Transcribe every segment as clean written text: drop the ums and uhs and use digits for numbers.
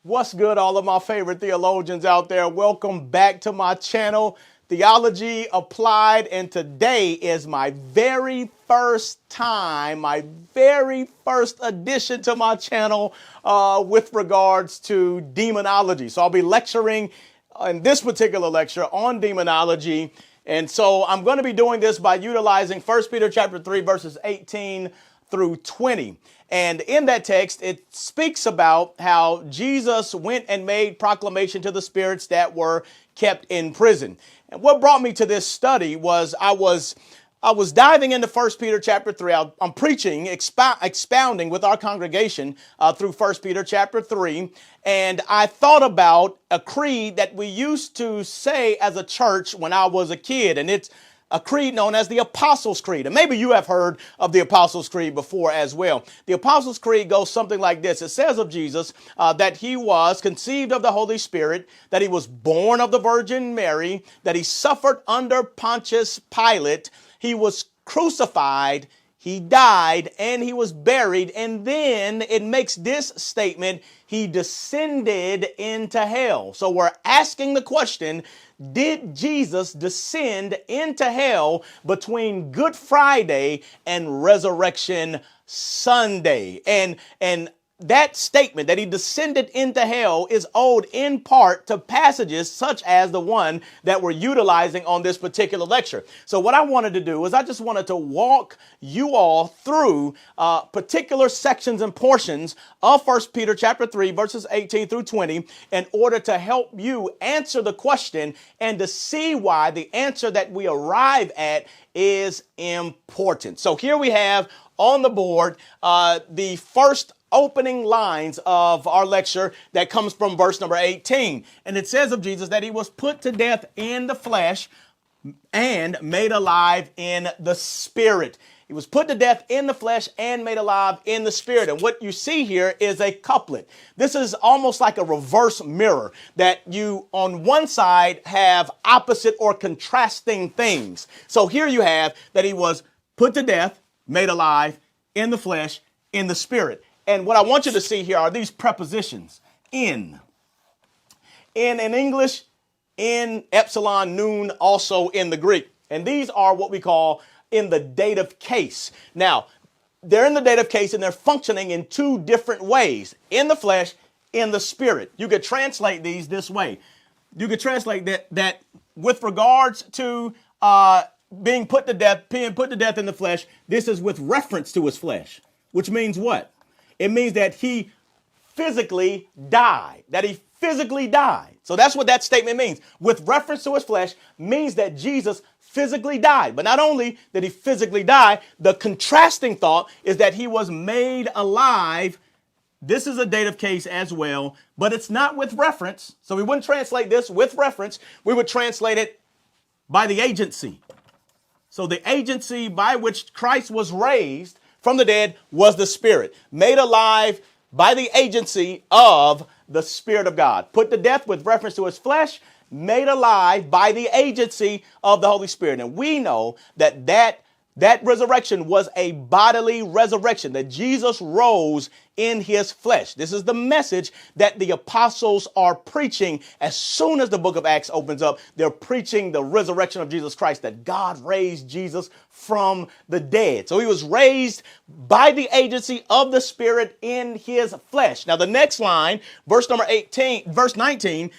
What's good, all of my favorite theologians out there? Welcome back to my channel, Theology Applied, and today is my very first addition to my channel with regards to demonology. So I'll be lecturing in this particular lecture on demonology, and so I'm going to be doing this by utilizing 1 Peter chapter 3, verses 18 through 20. And in that text, it speaks about how Jesus went and made proclamation to the spirits that were kept in prison. And what brought me to this study was I was diving into 1 Peter chapter 3. I'm preaching, expounding with our congregation through 1 Peter chapter 3. And I thought about a creed that we used to say as a church when I was a kid. And it's a creed known as the Apostles' Creed. And maybe you have heard of the Apostles' Creed before as well. The Apostles' Creed goes something like this. It says of Jesus that he was conceived of the Holy Spirit, that he was born of the Virgin Mary, that he suffered under Pontius Pilate, he was crucified, he died, and he was buried. And then it makes this statement: he descended into hell. So we're asking the question, did Jesus descend into hell between Good Friday and Resurrection Sunday? And that statement that he descended into hell is owed in part to passages such as the one that we're utilizing on this particular lecture. So what I wanted to do is I just wanted to walk you all through particular sections and portions of 1 Peter chapter 3, verses 18 through 20, in order to help you answer the question and to see why the answer that we arrive at is important. So here we have on the board the first opening lines of our lecture that comes from verse number 18. And it says of Jesus that he was put to death in the flesh and made alive in the spirit. He was put to death in the flesh and made alive in the spirit. And what you see here is a couplet. This is almost like a reverse mirror, that you on one side have opposite or contrasting things. So here you have that he was put to death, made alive in the flesh, in the spirit. And what I want you to see here are these prepositions: in English, in, epsilon, noon, also in the Greek. And these are what we call in the dative case. Now, they're in the dative case and they're functioning in two different ways: in the flesh, in the spirit. You could translate these this way. You could translate that with regards to being put to death in the flesh, this is with reference to his flesh, which means what? It means that he physically died, So that's what that statement means. With reference to his flesh means that Jesus physically died. But not only did he physically die, the contrasting thought is that he was made alive. This is a dative case as well, but it's not with reference. So we wouldn't translate this with reference. We would translate it by the agency. So the agency by which Christ was raised from the dead was the Spirit, made alive by the agency of the Spirit of God. Put to death with reference to his flesh, made alive by the agency of the Holy Spirit. And we know that resurrection was a bodily resurrection, that Jesus rose in his flesh. This is the message that the apostles are preaching. As soon as the book of Acts opens up, they're preaching the resurrection of Jesus Christ, that God raised Jesus from the dead. So he was raised by the agency of the Spirit in his flesh. Now, the next line, verse 19,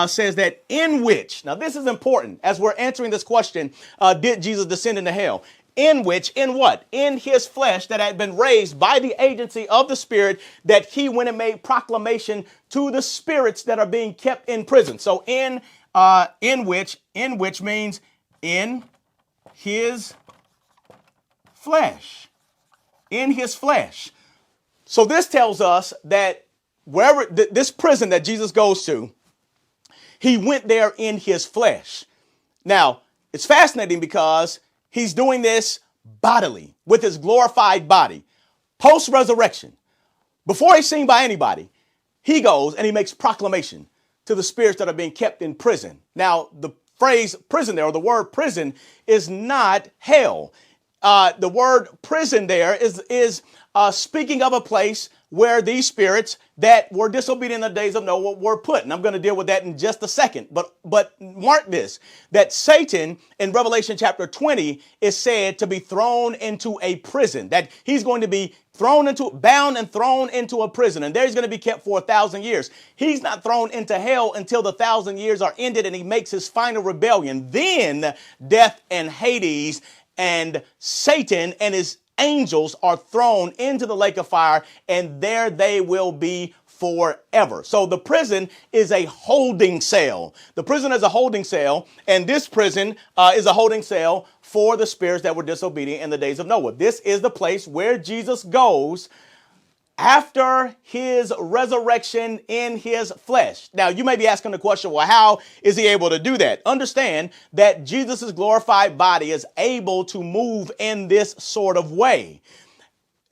says that in which, now this is important as we're answering this question, did Jesus descend into hell? In which, in what? In his flesh that had been raised by the agency of the Spirit, that he went and made proclamation to the spirits that are being kept in prison. So in which means in his flesh. In his flesh. So this tells us that wherever this prison that Jesus goes to, he went there in his flesh. Now, it's fascinating because he's doing this bodily, with his glorified body, post-resurrection. Before he's seen by anybody, he goes and he makes proclamation to the spirits that are being kept in prison. Now, the phrase prison there, or the word prison, is not hell. The word prison there is speaking of a place where these spirits that were disobedient in the days of Noah were put. And I'm going to deal with that in just a second. But mark this, that Satan in Revelation chapter 20 is said to be thrown into a prison, that he's going to be bound and thrown into a prison. And there he's going to be kept for 1,000 years. He's not thrown into hell until the 1,000 years are ended and he makes his final rebellion. Then death and Hades and Satan and his angels are thrown into the lake of fire, and there they will be forever. So the prison is a holding cell. The prison is a holding cell, and this prison is a holding cell for the spirits that were disobedient in the days of Noah. This is the place where Jesus goes after his resurrection in his flesh. Now, you may be asking the question, well, how is he able to do that? Understand that Jesus' glorified body is able to move in this sort of way.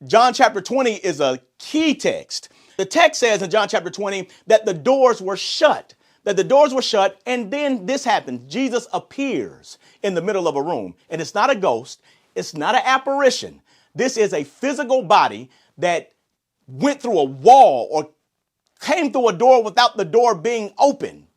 John chapter 20 is a key text. The text says in John chapter 20 that the doors were shut, and then this happens. Jesus appears in the middle of a room, and it's not a ghost. It's not an apparition. This is a physical body that went through a wall or came through a door without the door being open.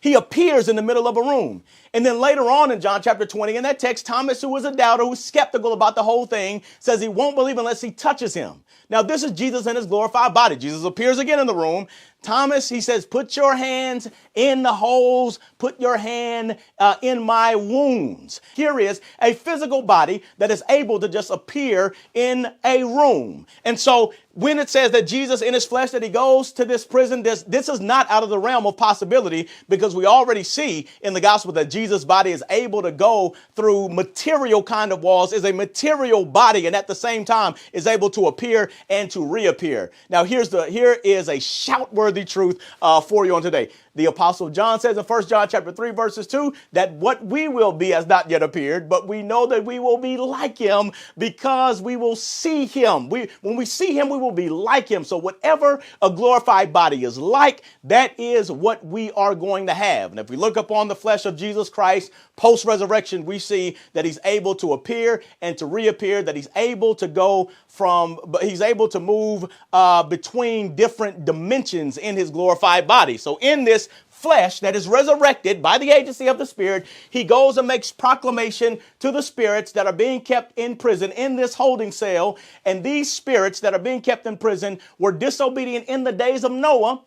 He appears in the middle of a room. And then later on in John chapter 20, in that text, Thomas, who was a doubter, who's skeptical about the whole thing, says he won't believe unless he touches him. Now, this is Jesus in his glorified body. Jesus appears again in the room. Thomas, he says, put your hands in the holes, put your hand in my wounds. Here is a physical body that is able to just appear in a room. And so when it says that Jesus in his flesh, that he goes to this prison, this is not out of the realm of possibility, because we already see in the gospel that Jesus' body is able to go through material kind of walls, is a material body, and at the same time is able to appear and to reappear. Now, here is a shout-worthy truth for you on today. The Apostle John says in 1 John chapter 3, verses 2, that what we will be has not yet appeared, but we know that we will be like him because we will see him. When we see him, we will be like him. So whatever a glorified body is like, that is what we are going to have. And if we look upon the flesh of Jesus Christ post-resurrection, we see that he's able to appear and to reappear, that he's able to move between different dimensions in his glorified body. So in this flesh that is resurrected by the agency of the Spirit, he goes and makes proclamation to the spirits that are being kept in prison in this holding cell. And these spirits that are being kept in prison were disobedient in the days of Noah,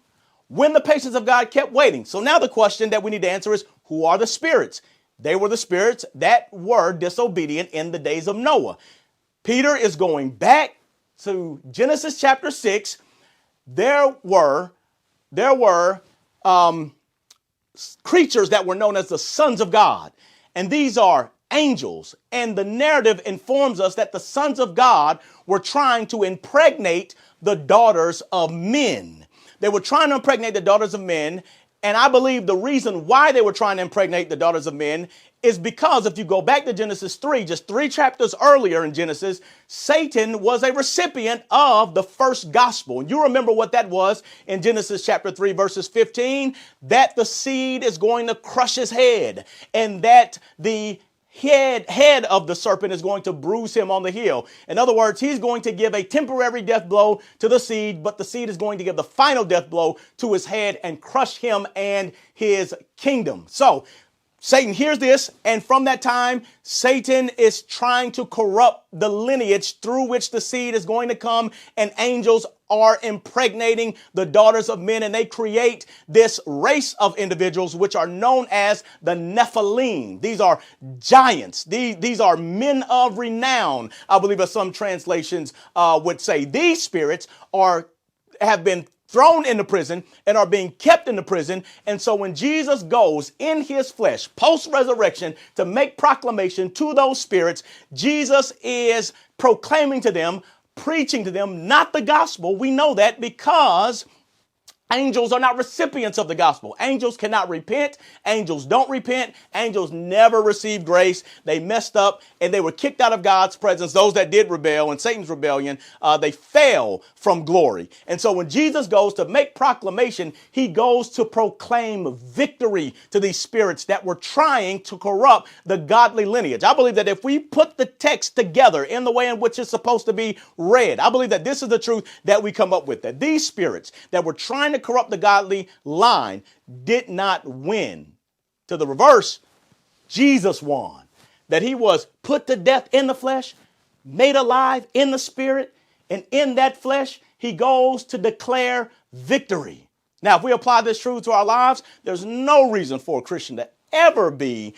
when the patience of God kept waiting. So now the question that we need to answer is, who are the spirits? They were the spirits that were disobedient in the days of Noah. Peter is going back to Genesis chapter 6. There were creatures that were known as the sons of God. And these are angels. And the narrative informs us that the sons of God were trying to impregnate the daughters of men. They were trying to impregnate the daughters of men. And I believe the reason why they were trying to impregnate the daughters of men is because if you go back to Genesis 3, just 3 chapters earlier in Genesis, Satan was a recipient of the first gospel. And you remember what that was in Genesis chapter 3, verses 15, that the seed is going to crush his head, and that the head of the serpent is going to bruise him on the heel. In other words, he's going to give a temporary death blow to the seed, but the seed is going to give the final death blow to his head and crush him and his kingdom. So Satan hears this, and from that time, Satan is trying to corrupt the lineage through which the seed is going to come, and angels are impregnating the daughters of men, and they create this race of individuals which are known as the Nephilim. These are giants. These are men of renown, I believe, as some translations would say. These spirits have been thrown into prison and are being kept in the prison. And so when Jesus goes in his flesh post-resurrection to make proclamation to those spirits, Jesus is proclaiming to them, preaching to them, not the gospel. We know that because Angels are not recipients of the gospel. Angels cannot repent. Angels don't repent. Angels never receive grace. They messed up and they were kicked out of God's presence. Those that did rebel in Satan's rebellion, they fell from glory. And so when Jesus goes to make proclamation, he goes to proclaim victory to these spirits that were trying to corrupt the godly lineage. I believe that if we put the text together in the way in which it's supposed to be read, I believe that this is the truth that we come up with, that these spirits that were trying to corrupt the godly line did not win. To the reverse, Jesus won. That he was put to death in the flesh, made alive in the spirit, and in that flesh, he goes to declare victory. Now, if we apply this truth to our lives, there's no reason for a Christian to ever be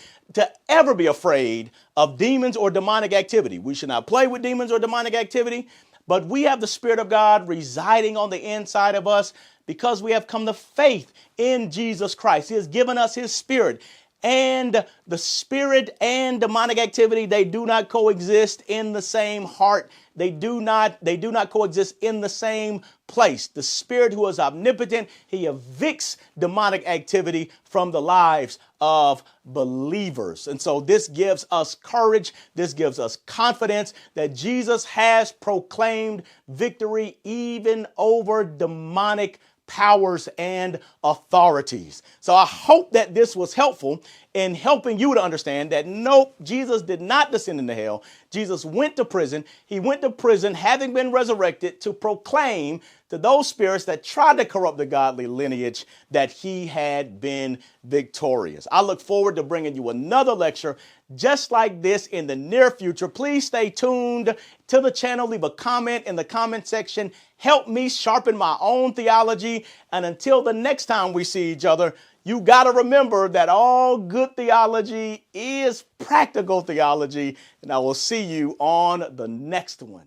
afraid of demons or demonic activity. We should not play with demons or demonic activity, but we have the Spirit of God residing on the inside of us because we have come to faith in Jesus Christ. He has given us his Spirit. And the spirit and demonic activity, they do not coexist in the same heart. They do not coexist in the same place. The Spirit, who is omnipotent, he evicts demonic activity from the lives of believers. And so this gives us courage. This gives us confidence that Jesus has proclaimed victory even over demonic powers and authorities. So I hope that this was helpful in helping you to understand that nope, Jesus did not descend into hell. Jesus went to prison. He went to prison having been resurrected to proclaim to those spirits that tried to corrupt the godly lineage that he had been victorious. I look forward to bringing you another lecture just like this in the near future. Please stay tuned to the channel. Leave a comment in the comment section. Help me sharpen my own theology. And until the next time we see each other, you got to remember that all good theology is practical theology. And I will see you on the next one.